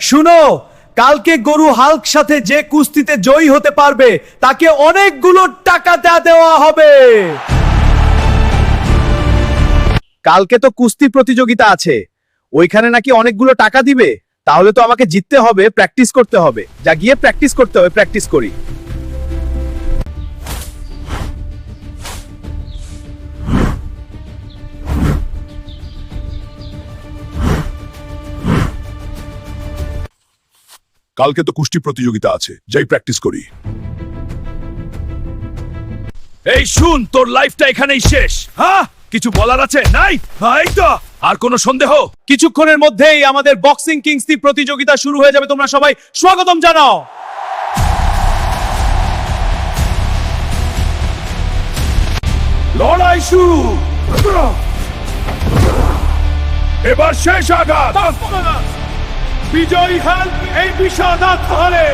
শুনো, কালকে গরু হাল্ক সাথে যে কুস্তিতে জয়ী হতে পারবে তাকে অনেকগুলো টাকা দেওয়া হবে। কালকে তো কুস্তি প্রতিযোগিতা আছে, ওইখানে নাকি অনেকগুলো টাকা দিবে। তাহলে তো আমাকে জিততে হবে, প্র্যাকটিস করতে হবে। যা গিয়ে প্র্যাকটিস করতে হবে, প্র্যাকটিস করি। কালকে তো কুস্তি প্রতিযোগিতা আছে, যাই প্র্যাকটিস করি। এই শুন, তোর লাইফটা এখানেই শেষ। হ্যাঁ, কিছু বলার আছে? নাই? এই তো, আর কোনো সন্দেহ? কিছুক্ষণের মধ্যেই আমাদের বক্সিং কিংসি প্রতিযোগিতা শুরু হয়ে যাবে। তোমরা সবাই স্বাগতম জানাও। লড়াই শুরু। এবার শেষ আঘাত। বিজয়ী হাল্ক এই বিষাদাত হলে